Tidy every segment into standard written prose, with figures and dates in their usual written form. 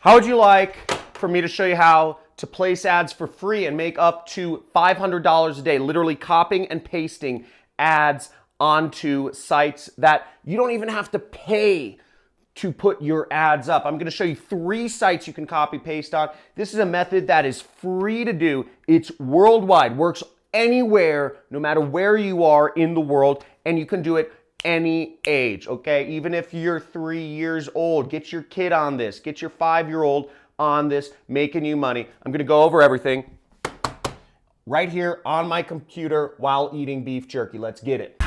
How would you like for me to show you how to place ads for free and make up to $500 a day, literally copying and pasting ads onto sites that you don't even have to pay to put your ads up? I'm going to show you 3 sites you can copy paste on. This is a method that is free to do. It's worldwide, works anywhere, no matter where you are in the world, and you can do it any age, okay? Even if you're 3 years old, get your kid on this, get your 5-year-old on this, making you money. I'm going to go over everything right here on my computer while eating beef jerky. Let's get it.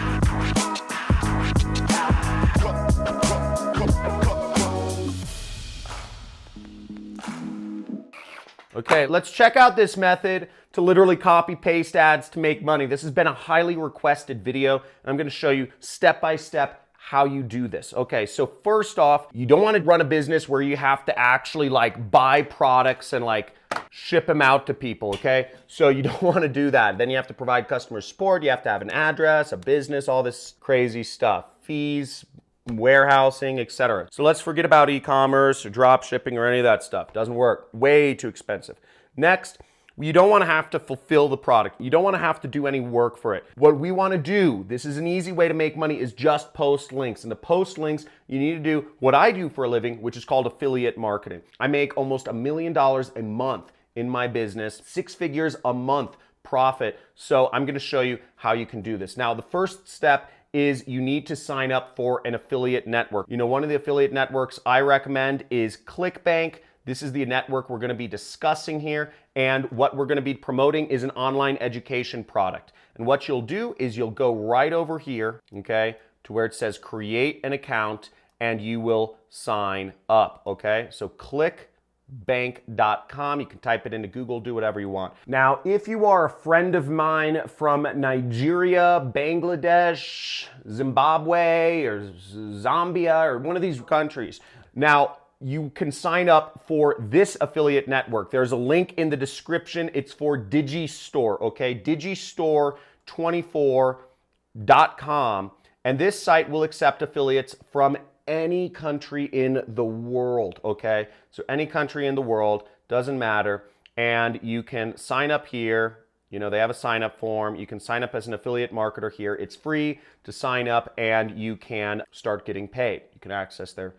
Okay, let's check out this method to literally copy paste ads to make money. This has been a highly requested video, and I'm going to show you step by step how you do this. Okay, so first off, you don't want to run a business where you have to actually like buy products and like ship them out to people, okay? So you don't want to do that. Then you have to provide customer support, you have to have an address, a business, all this crazy stuff, fees, warehousing, etc. So let's forget about e-commerce or drop shipping or any of that stuff. Doesn't work. Way too expensive. Next, you don't want to have to fulfill the product. You don't want to have to do any work for it. What we want to do, this is an easy way to make money, is just post links. And to post links, you need to do what I do for a living, which is called affiliate marketing. I make almost $1 million a month in my business, 6 figures a month profit. So I'm going to show you how you can do this. Now, the first step is you need to sign up for an affiliate network. You know, one of the affiliate networks I recommend is ClickBank. This is the network we're going to be discussing here, and what we're going to be promoting is an online education product. And what you'll do is you'll go right over here, okay, to where it says create an account, and you will sign up, okay? So clickbank.com. You can type it into Google, do whatever you want. Now, if you are a friend of mine from Nigeria, Bangladesh, Zimbabwe, or Zambia, or one of these countries, now you can sign up for this affiliate network. There's a link in the description. It's for Digistore, okay? Digistore24.com. And this site will accept affiliates from any country in the world, okay? So any country in the world, doesn't matter. And you can sign up here. You know, they have a sign up form. You can sign up as an affiliate marketer here. It's free to sign up, and you can start getting paid. You can access their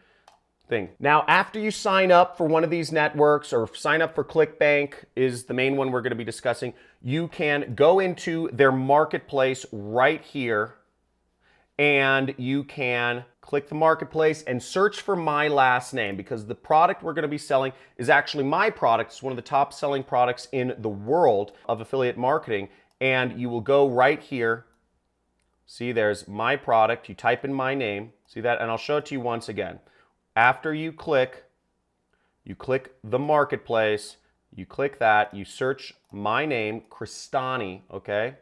thing. Now, after you sign up for one of these networks, or sign up for ClickBank is the main one we're going to be discussing, you can go into their marketplace right here, and you can click the marketplace and search for my last name, because the product we're going to be selling is actually my product. It's one of the top selling products in the world of affiliate marketing. And you will go right here. See, there's my product. You type in my name. See that? And I'll show it to you once again. After you click the marketplace, you click that, you search my name, Crestani, okay?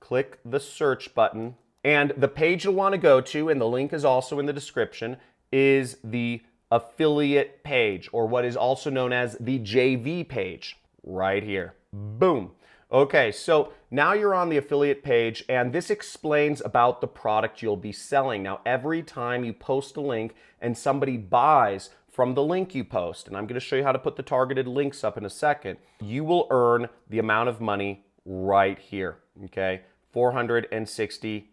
Click the search button. And the page you'll want to go to, and the link is also in the description, is the affiliate page, or what is also known as the JV page, right here. Boom. Okay, so now you're on the affiliate page, and this explains about the product you'll be selling. Now, every time you post a link and somebody buys from the link you post, and I'm going to show you how to put the targeted links up in a second, you will earn the amount of money right here, okay? $463.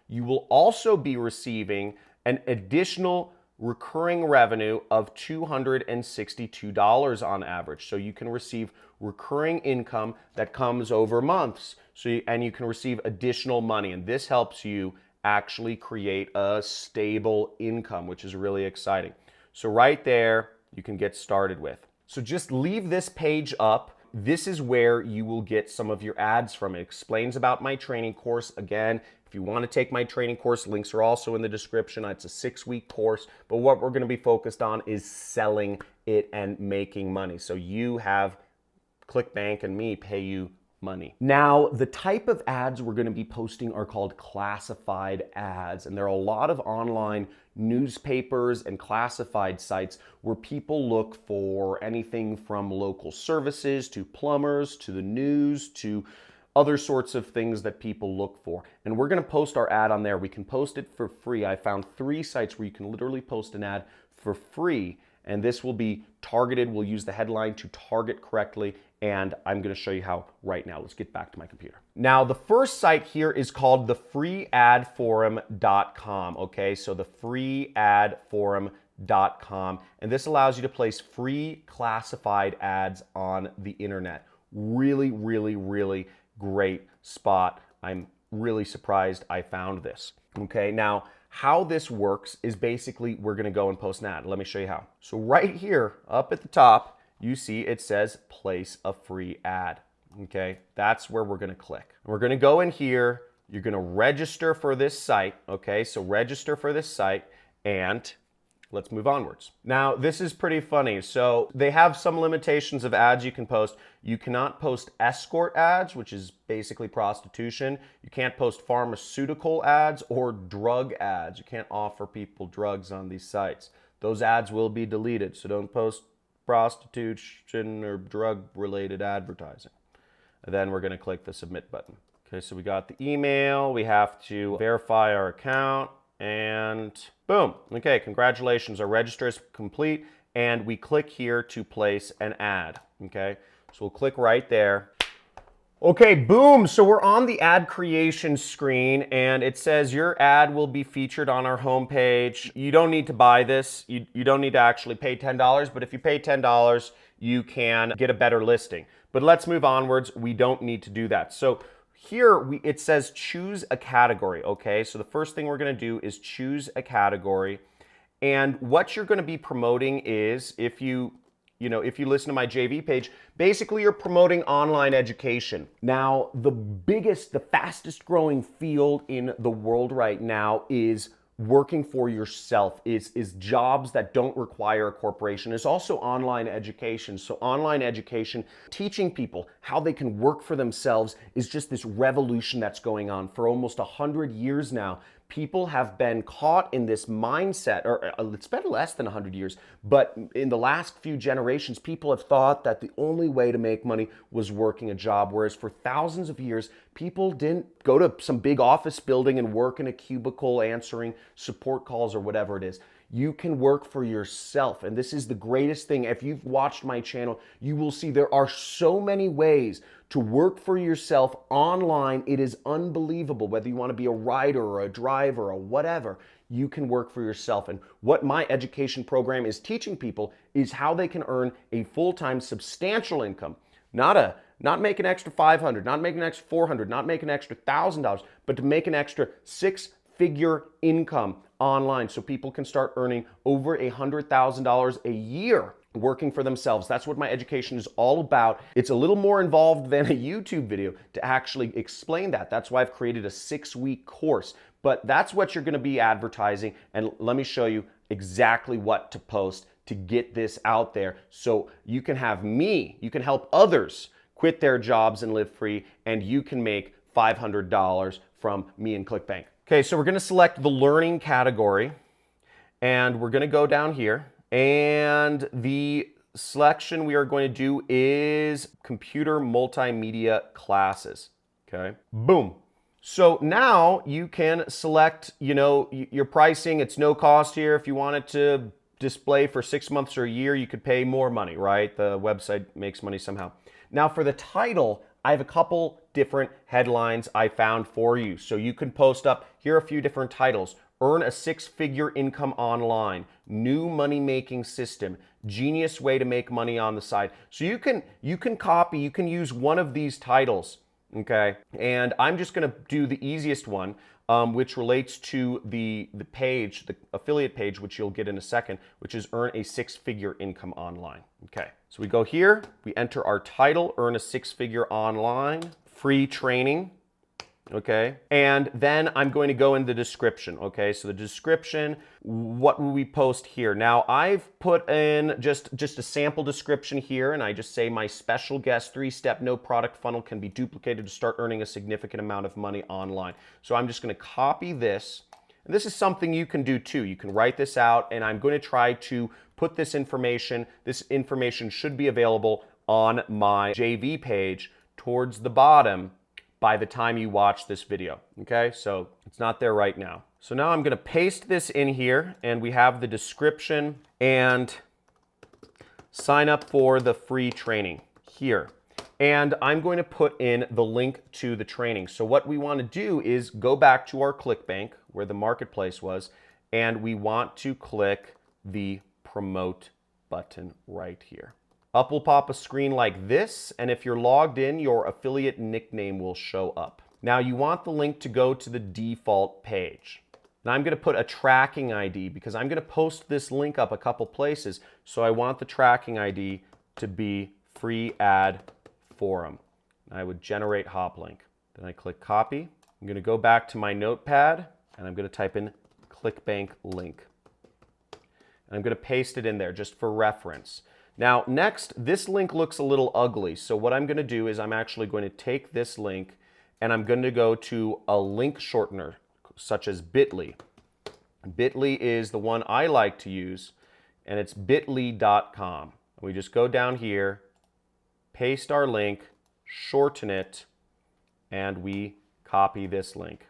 You will also be receiving an additional recurring revenue of $262 on average. So you can receive recurring income that comes over months. And you can receive additional money. And this helps you actually create a stable income, which is really exciting. So right there, you can get started with. So just leave this page up. This is where you will get some of your ads from. It explains about my training course. Again, if you want to take my training course, links are also in the description. It's a 6-week course, but what we're going to be focused on is selling it and making money. So you have ClickBank and me pay you money. Now, the type of ads we're going to be posting are called classified ads, and there are a lot of online newspapers and classified sites where people look for anything from local services to plumbers to the news to other sorts of things that people look for. And we're going to post our ad on there. We can post it for free. I found 3 sites where you can literally post an ad for free, and this will be targeted. We'll use the headline to target correctly, and I'm going to show you how right now. Let's get back to my computer. Now, the first site here is called the freeadforum.com, okay? So the freeadforum.com, and this allows you to place free classified ads on the internet. Really, really, really great spot. I'm really surprised I found this. Okay, now how this works is basically we're going to go and post an ad. Let me show you how. So right here up at the top, you see it says place a free ad. Okay, that's where we're going to click. We're going to go in here. You're going to register for this site. Okay, so register for this site, and let's move onwards. Now, this is pretty funny. So they have some limitations of ads you can post. You cannot post escort ads, which is basically prostitution. You can't post pharmaceutical ads or drug ads. You can't offer people drugs on these sites. Those ads will be deleted, so don't post prostitution or drug-related advertising. And then we're going to click the submit button. Okay, so we got the email. We have to verify our account. And boom. Okay, congratulations. Our register is complete. And we click here to place an ad. Okay, so we'll click right there. Okay, boom. So we're on the ad creation screen, and it says your ad will be featured on our homepage. You don't need to buy this. You don't need to actually pay $10, but if you pay $10, you can get a better listing. But let's move onwards. We don't need to do that. So here it says choose a category, okay? So the first thing we're going to do is choose a category. And what you're going to be promoting is, if you listen to my JV page, basically you're promoting online education. Now, the fastest growing field in the world right now is working for yourself, is jobs that don't require a corporation. It's also online education. So online education, teaching people how they can work for themselves, is just this revolution that's going on. For almost 100 years now, people have been caught in this mindset, or it's been less than 100 years, but in the last few generations, people have thought that the only way to make money was working a job, whereas for thousands of years, people didn't go to some big office building and work in a cubicle answering support calls or whatever it is. You can work for yourself, and this is the greatest thing. If you've watched my channel, you will see there are so many ways to work for yourself online. It is unbelievable. Whether you want to be a writer or a driver or whatever, you can work for yourself. And what my education program is teaching people is how they can earn a full-time substantial income. Not make an extra $500, not make an extra $400, not make an extra $1,000, but to make an extra six-figure income online, so people can start earning over $100,000 a year working for themselves. That's what my education is all about. It's a little more involved than a YouTube video to actually explain that. That's why I've created a 6-week course. But that's what you're going to be advertising, and let me show you exactly what to post to get this out there, so you can help others quit their jobs and live free, and you can make $500 from me and ClickBank. Okay, so we're going to select the learning category, and we're going to go down here, and the selection we are going to do is computer multimedia classes. Okay, boom. So now you can select, your pricing. It's no cost here. If you want it to display for 6 months or a year, you could pay more money, right? The website makes money somehow. Now for the title, I have a couple different headlines I found for you. So you can post up, here are a few different titles. Earn a 6-figure income online, new money-making system, genius way to make money on the side. So you can use one of these titles, okay? And I'm just gonna do the easiest one, which relates to the page, the affiliate page, which you'll get in a second, which is earn a 6-figure income online. Okay, so we go here, we enter our title, earn a 6-figure online, free training, okay? And then I'm going to go in the description, okay? So the description, what will we post here? Now I've put in just a sample description here, and I just say my special guest 3-step no product funnel can be duplicated to start earning a significant amount of money online. So I'm just gonna copy this, and this is something you can do too. You can write this out, and I'm going to try to put this information should be available on my JV page towards the bottom by the time you watch this video, okay? So it's not there right now. So now I'm gonna paste this in here, and we have the description, and sign up for the free training here. And I'm going to put in the link to the training. So what we want to do is go back to our ClickBank where the marketplace was, and we want to click the promote button right here. Up will pop a screen like this, and if you're logged in, your affiliate nickname will show up. Now you want the link to go to the default page. Now I'm going to put a tracking ID because I'm going to post this link up a couple places, so I want the tracking ID to be free ad forum. I would generate hop link. Then I click copy. I'm going to go back to my notepad and I'm going to type in ClickBank link. And I'm going to paste it in there just for reference. Now next, this link looks a little ugly. So what I'm going to do is I'm actually going to take this link and I'm going to go to a link shortener such as bit.ly. Bit.ly is the one I like to use, and it's bit.ly.com. We just go down here, paste our link, shorten it, and we copy this link.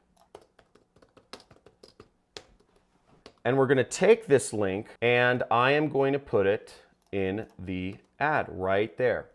And we're going to take this link and I am going to put it in the ad right there.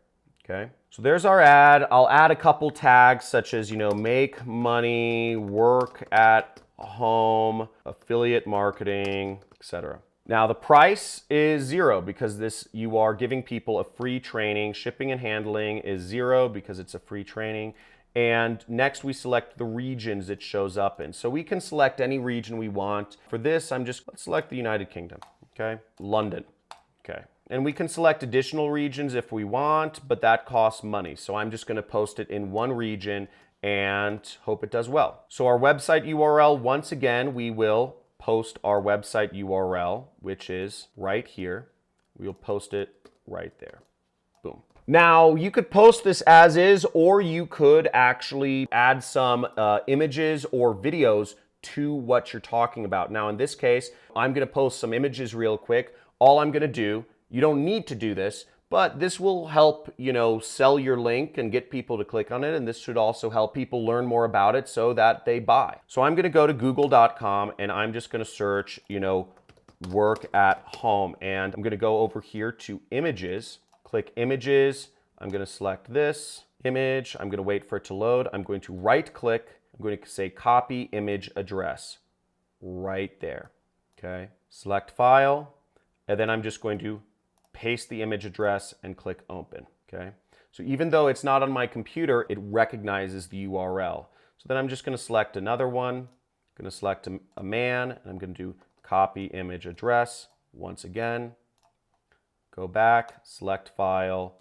Okay, so there's our ad. I'll add a couple tags such as, make money, work at home, affiliate marketing, etc. Now the price is $0 because you are giving people a free training. Shipping and handling is $0 because it's a free training. And next we select the regions it shows up in. So we can select any region we want. For this, let's select the United Kingdom, okay? London, okay. And we can select additional regions if we want, but that costs money. So I'm just gonna post it in one region and hope it does well. So our website URL, once again, we will post our website URL, which is right here. We'll post it right there, boom. Now, you could post this as is, or you could actually add some images or videos to what you're talking about. Now, in this case, I'm gonna post some images real quick. All I'm gonna do, you don't need to do this, but this will help, sell your link and get people to click on it. And this should also help people learn more about it so that they buy. So I'm gonna go to google.com and I'm just gonna search, work at home. And I'm gonna go over here to images. Click images, I'm going to select this image, I'm going to wait for it to load, I'm going to right click, I'm going to say copy image address, right there, okay? Select file, and then I'm just going to paste the image address and click open, okay? So even though it's not on my computer, it recognizes the URL. So then I'm just going to select another one, I'm going to select a man, and I'm going to do copy image address once again. Go back, select file,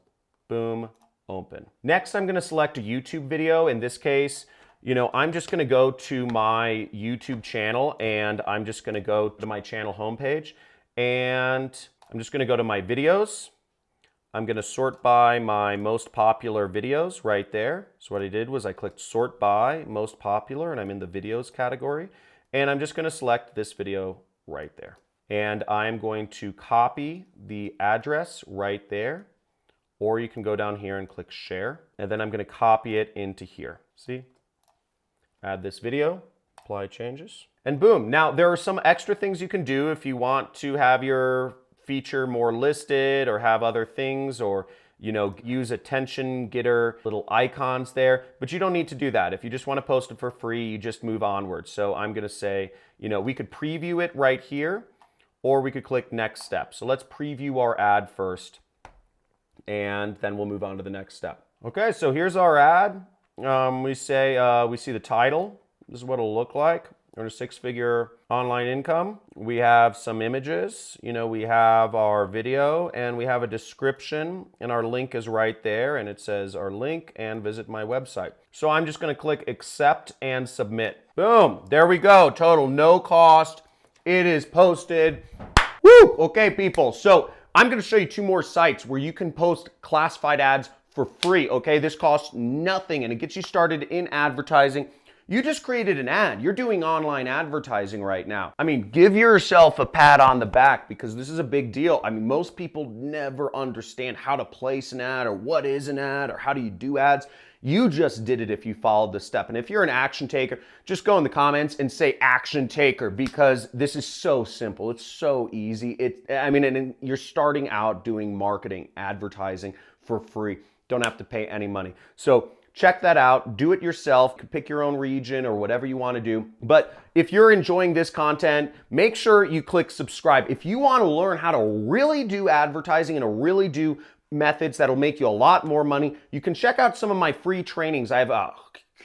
boom, open. Next, I'm gonna select a YouTube video. In this case, I'm just gonna go to my YouTube channel and I'm just gonna go to my channel homepage and I'm just gonna go to my videos. I'm gonna sort by my most popular videos right there. So what I did was I clicked sort by most popular and I'm in the videos category. And I'm just gonna select this video right there. And I'm going to copy the address right there, or you can go down here and click share, and then I'm going to copy it into here. See? Add this video, apply changes, and boom. Now there are some extra things you can do if you want to have your feature more listed or have other things, or use attention getter little icons there, but you don't need to do that. If you just want to post it for free, you just move onward. So I'm going to say, we could preview it right here, or we could click next step. So let's preview our ad first, and then we'll move on to the next step. Okay, so here's our ad. We see the title. This is what it'll look like. Earn a six-figure online income. We have some images. We have our video, and we have a description, and our link is right there, and it says our link and visit my website. So I'm just gonna click accept and submit. Boom, there we go. Total, no cost. It is posted. Woo! Okay, people. So I'm going to show you two more sites where you can post classified ads for free. Okay, this costs nothing and it gets you started in advertising. You just created an ad. You're doing online advertising right now. I mean, give yourself a pat on the back because this is a big deal. I mean, most people never understand how to place an ad or what is an ad or how do you do ads. You just did it if you followed this step. And if you're an action taker, just go in the comments and say action taker, because this is so simple. It's so easy. And you're starting out doing marketing, advertising for free. Don't have to pay any money. So check that out. Do it yourself. Pick your own region or whatever you want to do. But if you're enjoying this content, make sure you click subscribe. If you want to learn how to really do advertising and to really do methods that'll make you a lot more money, you can check out some of my free trainings. I have a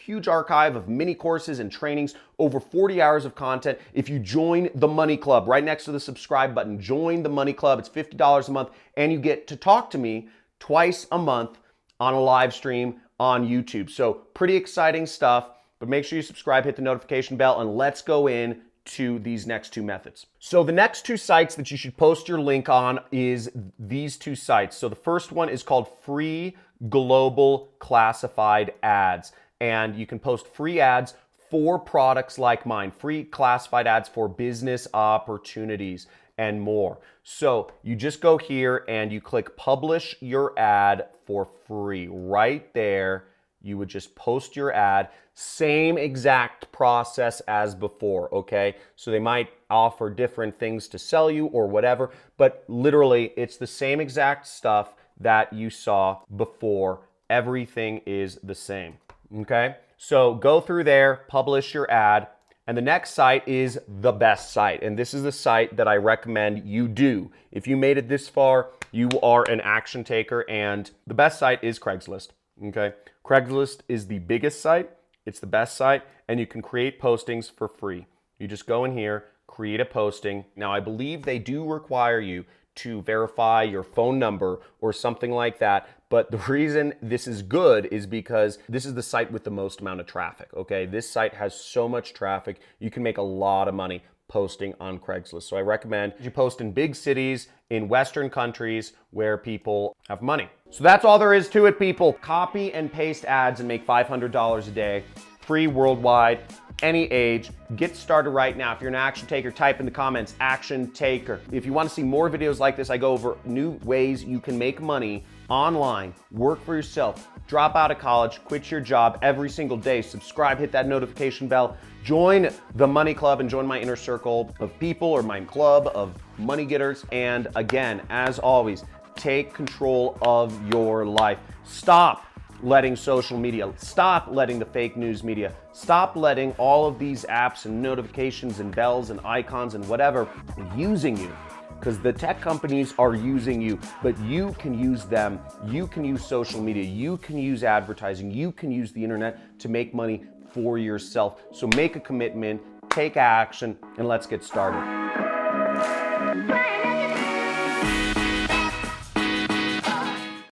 huge archive of mini courses and trainings, over 40 hours of content. If you join the Money Club, right next to the subscribe button, join the Money Club. It's $50 a month, and you get to talk to me twice a month on a live stream on YouTube. So pretty exciting stuff, but make sure you subscribe, hit the notification bell, and let's go in to these next two methods. So the next two sites that you should post your link on is these two sites. So the first one is called Free Global Classified Ads, and you can post free ads for products like mine, free classified ads for business opportunities and more. So you just go here and you click publish your ad for free. Right there, you would just post your ad. Same exact process as before, okay? So they might offer different things to sell you or whatever, but literally it's the same exact stuff that you saw before. Everything is the same, okay? So go through there, publish your ad. And the next site is the best site. And this is the site that I recommend you do. If you made it this far, you are an action taker. And the best site is Craigslist, okay? Craigslist is the biggest site. It's the best site. And you can create postings for free. You just go in here, create a posting. Now, I believe they do require you to verify your phone number or something like that. But the reason this is good is because this is the site with the most amount of traffic, okay? This site has so much traffic, you can make a lot of money posting on Craigslist. So I recommend you post in big cities, in Western countries where people have money. So that's all there is to it, people. Copy and paste ads and make $500 a day, free worldwide, any age. Get started right now. If you're an action taker, type in the comments, action taker. If you want to see more videos like this, I go over new ways you can make money online, work for yourself, drop out of college, quit your job every single day. Subscribe, hit that notification bell, join the Money Club and join my inner circle of people, or my club of money getters. And again, as always, take control of your life. Stop letting social media, stop letting the fake news media, stop letting all of these apps and notifications and bells and icons and whatever using you. Because the tech companies are using you, but you can use them. You can use social media. You can use advertising. You can use the internet to make money for yourself. So make a commitment, take action, and let's get started.